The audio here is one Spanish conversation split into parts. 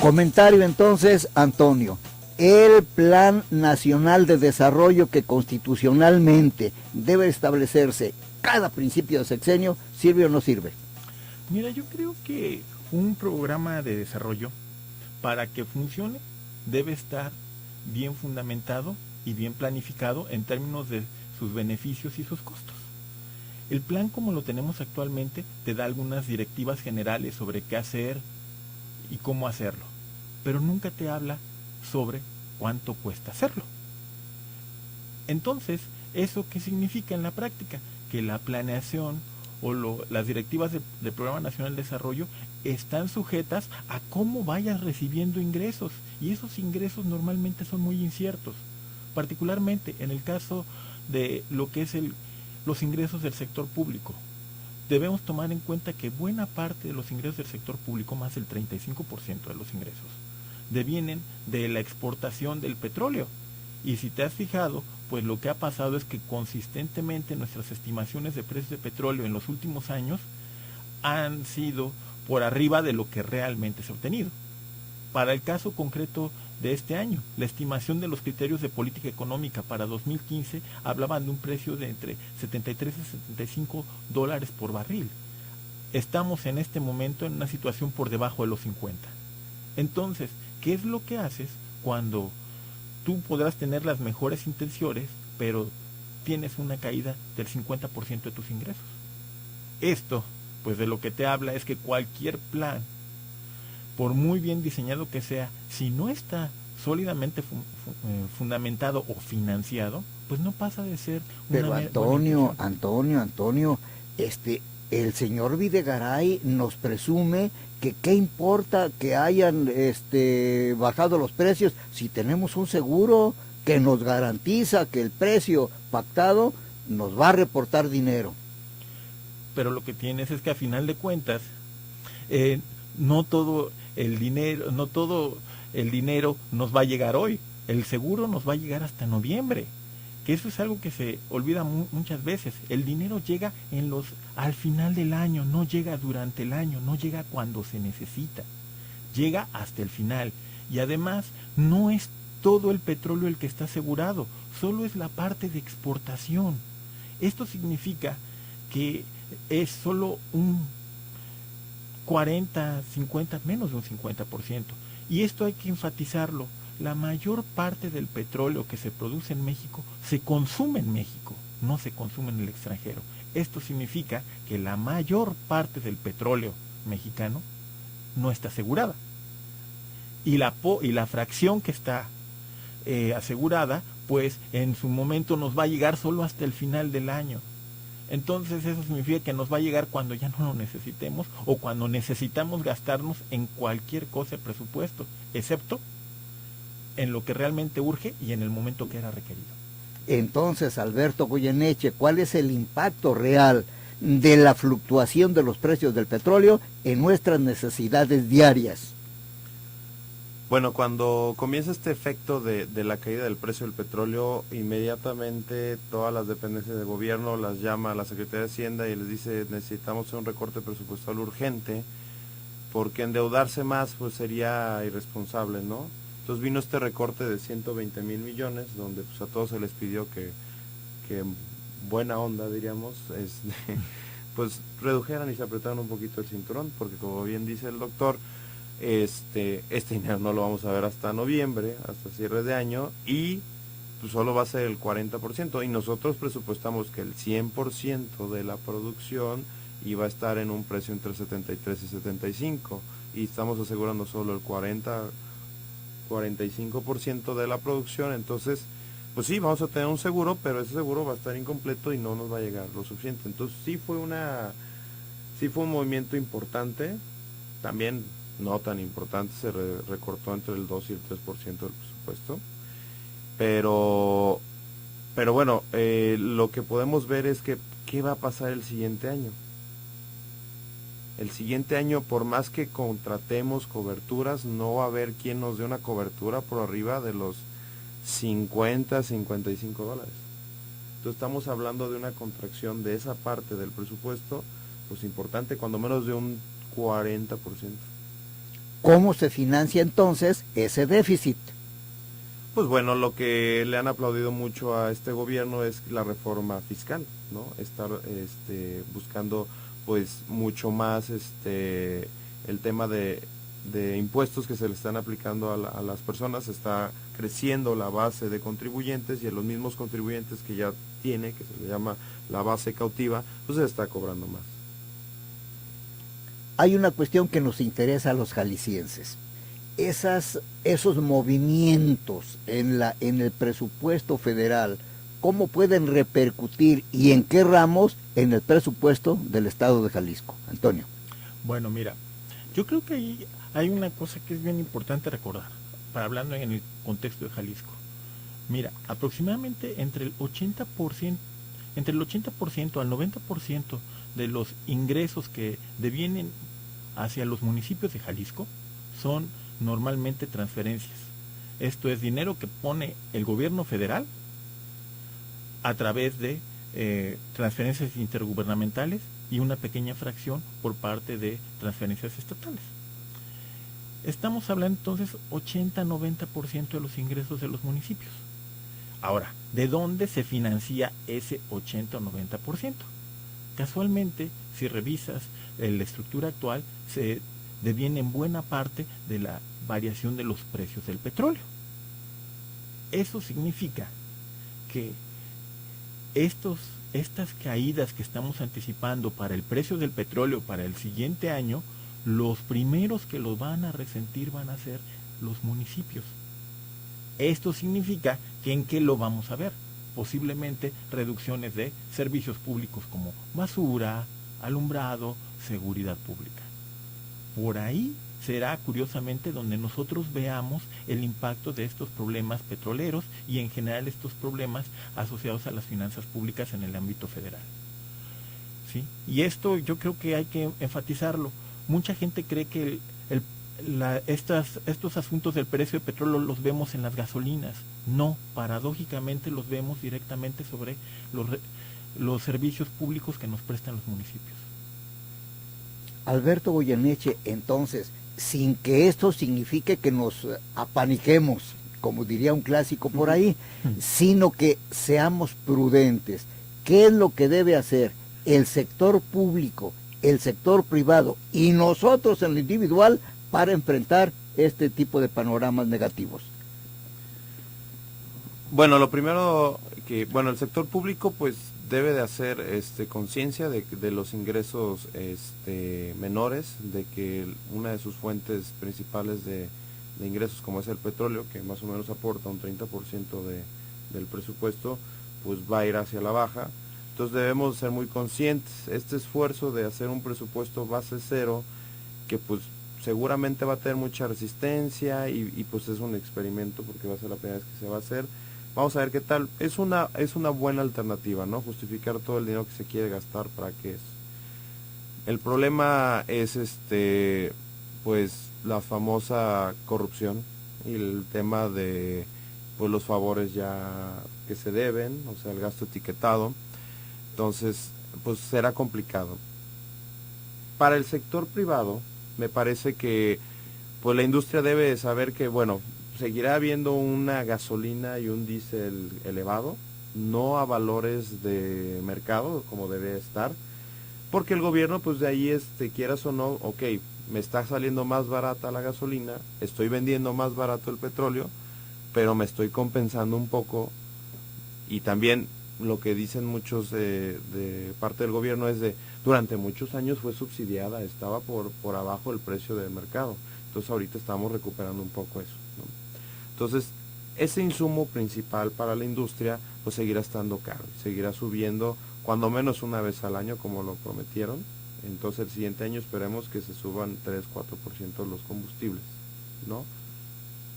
Comentario entonces, Antonio. El Plan Nacional de Desarrollo que constitucionalmente debe establecerse cada principio de sexenio, ¿sirve o no sirve? Mira, yo creo que un programa de desarrollo, para que funcione, debe estar bien fundamentado y bien planificado en términos de sus beneficios y sus costos. El plan, como lo tenemos actualmente, te da algunas directivas generales sobre qué hacer y cómo hacerlo, pero nunca te habla sobre cuánto cuesta hacerlo. Entonces, ¿eso qué significa en la práctica? Que la planeación o las directivas del Programa Nacional de Desarrollo están sujetas a cómo vayas recibiendo ingresos, y esos ingresos normalmente son muy inciertos, particularmente en el caso de lo que es los ingresos del sector público. Debemos tomar en cuenta que buena parte de los ingresos del sector público, más del 35% de los ingresos, devienen de la exportación del petróleo. Y si te has fijado, pues lo que ha pasado es que consistentemente nuestras estimaciones de precios de petróleo en los últimos años han sido por arriba de lo que realmente se ha obtenido. Para el caso concreto de este año, la estimación de los criterios de política económica para 2015 hablaban de un precio de entre 73 y 75 dólares por barril. Estamos en este momento en una situación por debajo de los 50. Entonces, ¿qué es lo que haces cuando tú podrás tener las mejores intenciones, pero tienes una caída del 50% de tus ingresos? Esto, pues de lo que te habla es que cualquier plan, por muy bien diseñado que sea, si no está sólidamente fundamentado o financiado, pues no pasa de ser una Pero buena intención. Antonio, el señor Videgaray nos presume que qué importa que hayan bajado los precios si tenemos un seguro que nos garantiza que el precio pactado nos va a reportar dinero. Pero lo que tienes es que a final de cuentas, eh, no todo el dinero nos va a llegar hoy. El seguro nos va a llegar hasta noviembre, que eso es algo que se olvida muchas veces. El dinero llega al final del año, no llega durante el año, no llega cuando se necesita, llega hasta el final. Y además no es todo el petróleo el que está asegurado, solo es la parte de exportación. Esto significa que es solo un 40, 50, menos de un 50%. Y esto hay que enfatizarlo. La mayor parte del petróleo que se produce en México se consume en México, no se consume en el extranjero. Esto significa que la mayor parte del petróleo mexicano no está asegurada. Y la fracción que está asegurada, pues en su momento nos va a llegar solo hasta el final del año. Entonces eso significa que nos va a llegar cuando ya no lo necesitemos o cuando necesitamos gastarnos en cualquier cosa de presupuesto, excepto en lo que realmente urge y en el momento que era requerido. Entonces, Alberto Goyeneche, ¿cuál es el impacto real de la fluctuación de los precios del petróleo en nuestras necesidades diarias? Bueno, cuando comienza este efecto de la caída del precio del petróleo, inmediatamente todas las dependencias de gobierno las llama a la Secretaría de Hacienda y les dice: necesitamos un recorte presupuestal urgente, porque endeudarse más pues sería irresponsable, ¿no? Entonces vino este recorte de 120,000 millones, donde pues a todos se les pidió que buena onda, diríamos, pues redujeran y se apretaran un poquito el cinturón, porque como bien dice el doctor, este dinero no lo vamos a ver hasta noviembre, hasta cierre de año, y pues solo va a ser el 40%, y nosotros presupuestamos que el 100% de la producción iba a estar en un precio entre 73 y 75, y estamos asegurando solo el 45% de la producción. Entonces pues sí, vamos a tener un seguro, pero ese seguro va a estar incompleto y no nos va a llegar lo suficiente. Entonces sí fue un movimiento importante, también no tan importante, se recortó entre el 2 y el 3% del presupuesto, pero bueno, lo que podemos ver es que ¿qué va a pasar el siguiente año? El siguiente año, por más que contratemos coberturas, no va a haber quien nos dé una cobertura por arriba de los 50, 55 dólares. Entonces estamos hablando de una contracción de esa parte del presupuesto, pues importante, cuando menos de un 40%. ¿Cómo se financia entonces ese déficit? Pues bueno, lo que le han aplaudido mucho a este gobierno es la reforma fiscal, ¿no? Estar buscando pues mucho más el tema de impuestos que se le están aplicando a las personas, está creciendo la base de contribuyentes y a los mismos contribuyentes que ya tiene, que se le llama la base cautiva, pues se está cobrando más. Hay una cuestión que nos interesa a los jaliscienses. Esos movimientos en el presupuesto federal, ¿cómo pueden repercutir y en qué ramos en el presupuesto del estado de Jalisco? Antonio. Bueno, mira, yo creo que ahí hay una cosa que es bien importante recordar, para hablando en el contexto de Jalisco. Mira, aproximadamente entre el 80% al 90% de los ingresos que devienen hacia los municipios de Jalisco son normalmente transferencias. Esto es dinero que pone el gobierno federal a través de transferencias intergubernamentales y una pequeña fracción por parte de transferencias estatales. Estamos hablando entonces 80-90% de los ingresos de los municipios. Ahora, ¿de dónde se financia ese 80 o 90%? Casualmente, si revisas la estructura actual, se deviene en buena parte de la variación de los precios del petróleo. Eso significa que estas caídas que estamos anticipando para el precio del petróleo para el siguiente año, los primeros que lo van a resentir van a ser los municipios. Esto significa que ¿en qué lo vamos a ver? Posiblemente reducciones de servicios públicos como basura, alumbrado, seguridad pública. Por ahí será curiosamente donde nosotros veamos el impacto de estos problemas petroleros y en general estos problemas asociados a las finanzas públicas en el ámbito federal. ¿Sí? Y esto yo creo que hay que enfatizarlo. Mucha gente cree que estos asuntos del precio del petróleo los vemos en las gasolinas. No, paradójicamente los vemos directamente sobre los servicios públicos que nos prestan los municipios. Alberto Goyeneche, entonces, sin que esto signifique que nos apaniquemos, como diría un clásico por ahí, sino que seamos prudentes. ¿Qué es lo que debe hacer el sector público, el sector privado y nosotros en lo individual para enfrentar este tipo de panoramas negativos? Bueno, lo primero el sector público pues debe de hacer conciencia de los ingresos menores, de que una de sus fuentes principales de ingresos, como es el petróleo, que más o menos aporta un 30% del presupuesto, pues va a ir hacia la baja. Entonces debemos ser muy conscientes. Este esfuerzo de hacer un presupuesto base cero, que pues seguramente va a tener mucha resistencia y pues es un experimento porque va a ser la primera vez que se va a hacer. Vamos a ver qué tal. Es una buena alternativa, ¿no? Justificar todo el dinero que se quiere gastar, ¿para qué es? El problema es pues la famosa corrupción y el tema de pues los favores ya que se deben, o sea, el gasto etiquetado. Entonces, pues será complicado. Para el sector privado, me parece que pues la industria debe de saber que, bueno, seguirá habiendo una gasolina y un diésel elevado, no a valores de mercado como debe estar, porque el gobierno pues de ahí quieras o no, ok, me está saliendo más barata la gasolina, estoy vendiendo más barato el petróleo, pero me estoy compensando un poco. Y también lo que dicen muchos de parte del gobierno es durante muchos años fue subsidiada, estaba por abajo el precio del mercado, entonces ahorita estamos recuperando un poco eso, ¿no? Entonces, ese insumo principal para la industria pues seguirá estando caro, seguirá subiendo cuando menos una vez al año como lo prometieron. Entonces el siguiente año esperemos que se suban 3-4% los combustibles, ¿no?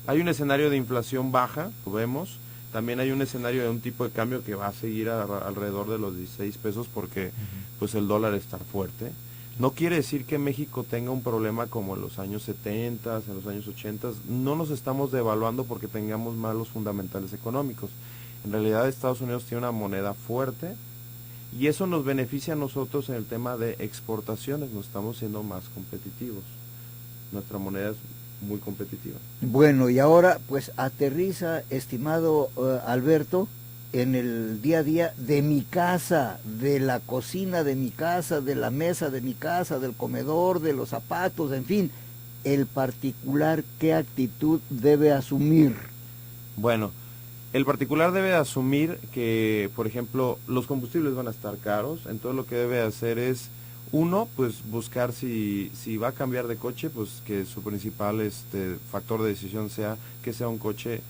Hay un escenario de inflación baja, lo vemos. También hay un escenario de un tipo de cambio que va a seguir alrededor de los 16 pesos porque pues el dólar está fuerte. No quiere decir que México tenga un problema como en los años 70, en los años 80. No nos estamos devaluando porque tengamos malos fundamentales económicos. En realidad Estados Unidos tiene una moneda fuerte y eso nos beneficia a nosotros en el tema de exportaciones, nos estamos siendo más competitivos. nuestra moneda es muy competitiva. Bueno, y ahora pues aterriza, estimado Alberto, en el día a día de mi casa, de la cocina de mi casa, de la mesa de mi casa, del comedor, de los zapatos, en fin, el particular, ¿qué actitud debe asumir? Bueno, el particular debe asumir que, por ejemplo, los combustibles van a estar caros, entonces lo que debe hacer es, uno, pues buscar si va a cambiar de coche, pues que su principal factor de decisión sea que sea un coche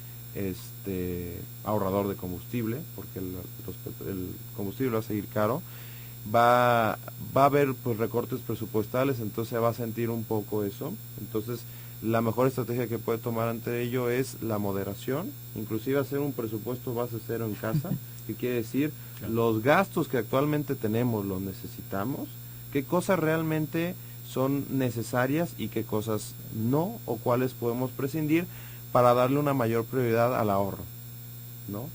ahorrador de combustible, porque el combustible va a seguir caro. Va a haber pues recortes presupuestales, entonces se va a sentir un poco eso. Entonces la mejor estrategia que puede tomar ante ello es la moderación, inclusive hacer un presupuesto base cero en casa, que quiere decir, claro, los gastos que actualmente tenemos los necesitamos, qué cosas realmente son necesarias y qué cosas no, o cuáles podemos prescindir para darle una mayor prioridad al ahorro, ¿no?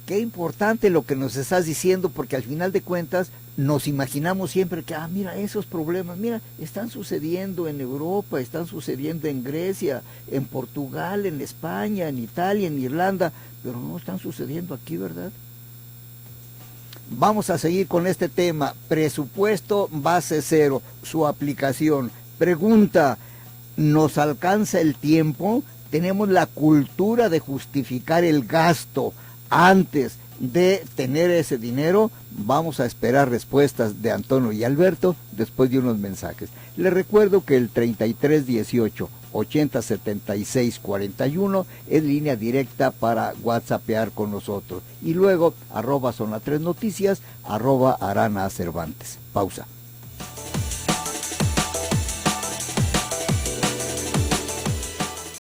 Qué importante lo que nos estás diciendo, porque al final de cuentas nos imaginamos siempre que, mira, esos problemas, mira, están sucediendo en Europa, están sucediendo en Grecia, en Portugal, en España, en Italia, en Irlanda, pero no están sucediendo aquí, ¿verdad? Vamos a seguir con este tema, presupuesto base cero, su aplicación. Pregunta, ¿nos alcanza el tiempo? ¿Tenemos la cultura de justificar el gasto antes de tener ese dinero? Vamos a esperar respuestas de Antonio y Alberto después de unos mensajes. Les recuerdo que el 3318 8076 41 es línea directa para whatsappear con nosotros. Y luego @Zona 3 Noticias, @Arana Cervantes. Pausa.